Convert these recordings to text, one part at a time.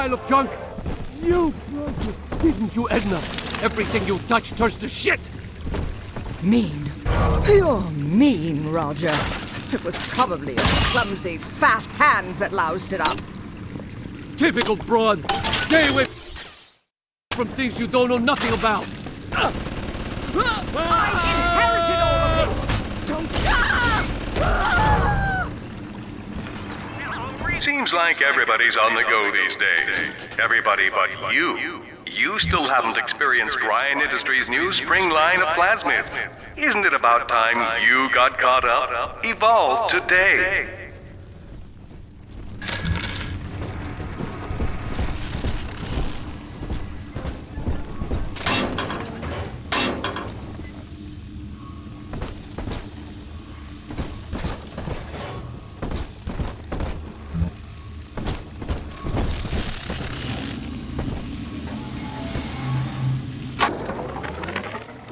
pile of junk! You broke it, didn't you, Edna? Everything you touch turns to shit! Mean. You're mean, Roger. It was probably your clumsy, fat hands that loused it up. Typical broad! Stay away from things you don't know nothing about! I inherited all of this! Don't... Seems like everybody's on the go these days. Everybody but you. You still haven't experienced Ryan Industries' new spring line of plasmids. Isn't it about time you got caught up? Evolve today.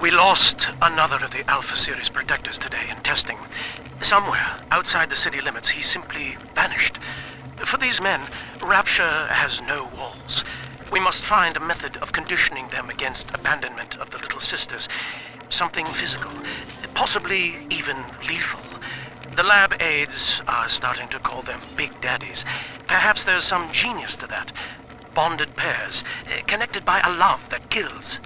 We lost another of the Alpha Series protectors today in testing. Somewhere outside the city limits, he simply vanished. For these men, Rapture has no walls. We must find a method of conditioning them against abandonment of the Little Sisters. Something physical, possibly even lethal. The lab aides are starting to call them Big Daddies. Perhaps there's some genius to that. Bonded pairs, connected by a love that kills.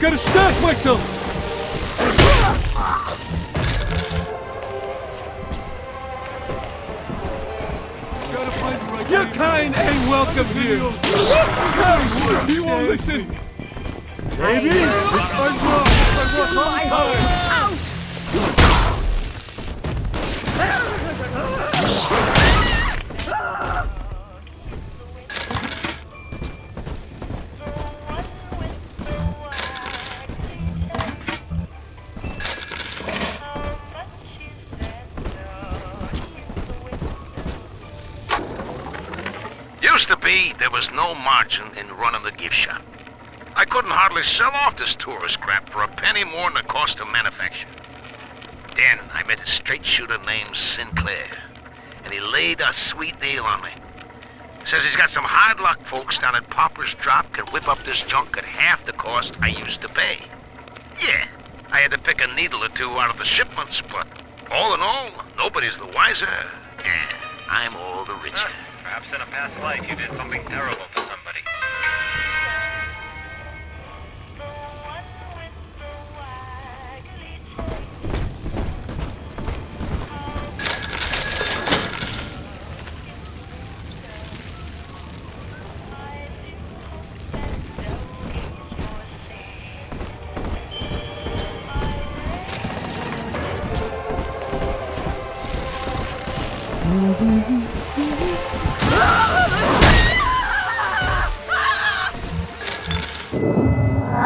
Gotta stash myself! Your kind ain't welcome here! Hey, you won't listen! Maybe! I work all the time! Out! Used to be, there was no margin in running the gift shop. I couldn't hardly sell off this tourist crap for a penny more than the cost of manufacture. Then I met a straight shooter named Sinclair, and he laid a sweet deal on me. Says he's got some hard luck folks down at Popper's Drop can whip up this junk at half the cost I used to pay. Yeah, I had to pick a needle or two out of the shipments, but all in all, nobody's the wiser, and I'm all the richer. Perhaps in a past life you did something terrible to somebody.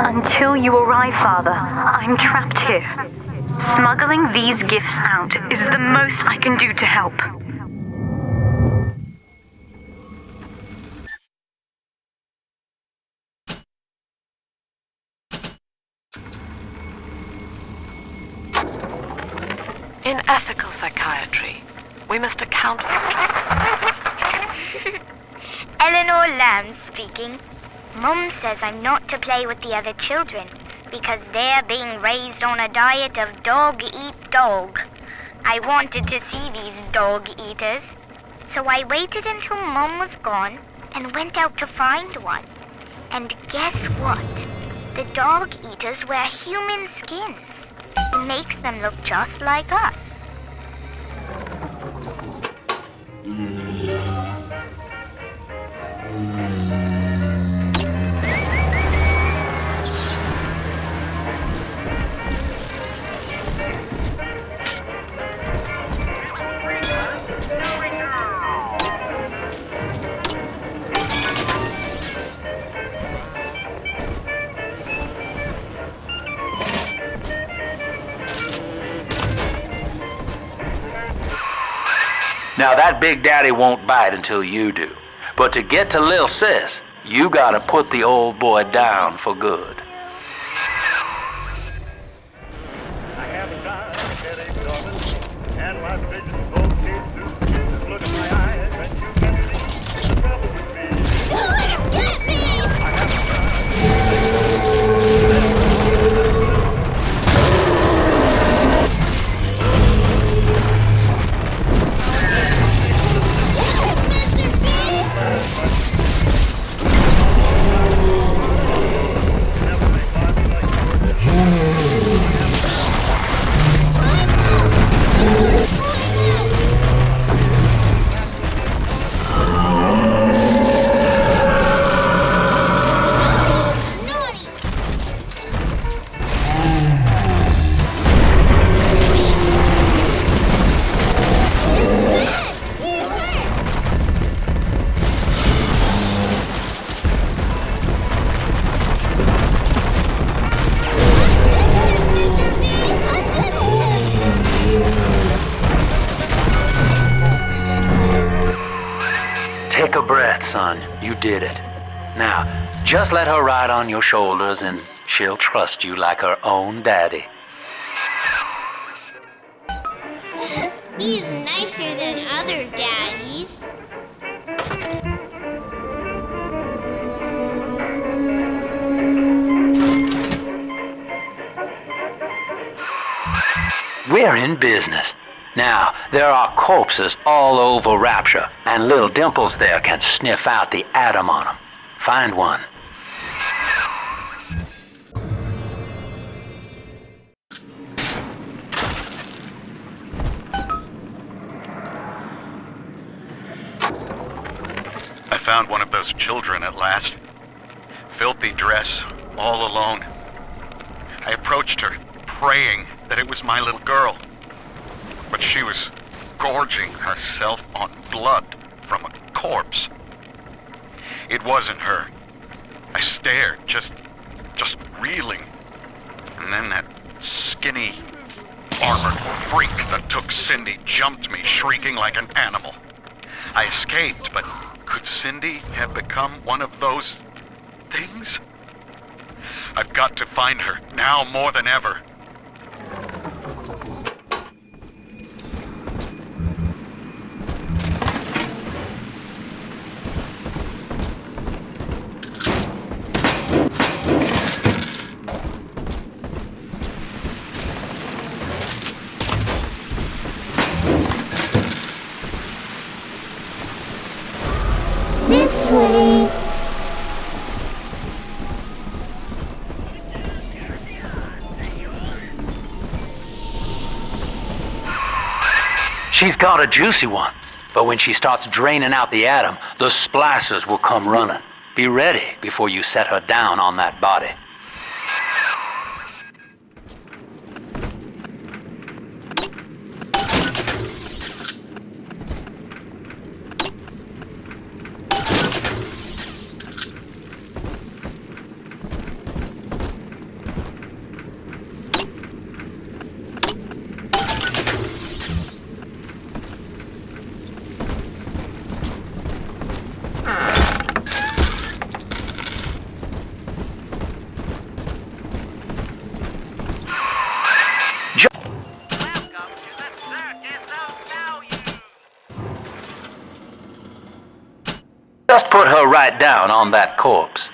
Until you arrive, Father, I'm trapped here. Smuggling these gifts out is the most I can do to help. In ethical psychiatry, we must account for... Eleanor Lamb speaking. Mum says I'm not to play with the other children because they're being raised on a diet of dog-eat-dog. I wanted to see these dog-eaters, so I waited until Mum was gone and went out to find one. And guess what? The dog-eaters wear human skins. It makes them look just like us. Now that Big Daddy won't bite until you do. But to get to Lil Sis, you gotta put the old boy down for good. I haven't got a headache, darling, and my vision voltage through skin. Look at my eyes, and you can see the trouble with me. Get me! I haven't got Take a breath, son. You did it. Now, just let her ride on your shoulders and she'll trust you like her own daddy. He's nicer than other daddies. We're in business. Now, there are corpses all over Rapture, and little Dimples there can sniff out the atom on them. Find one. I found one of those children at last. Filthy dress, all alone. I approached her, praying that it was my little girl. But she was gorging herself on blood from a corpse. It wasn't her. I stared, just reeling. And then that skinny, armored freak that took Cindy jumped me, shrieking like an animal. I escaped, but could Cindy have become one of those things? I've got to find her, now more than ever. This way. She's got a juicy one, but when she starts draining out the atom, the splicers will come running. Be ready before you set her down on that body. Just put her right down on that corpse.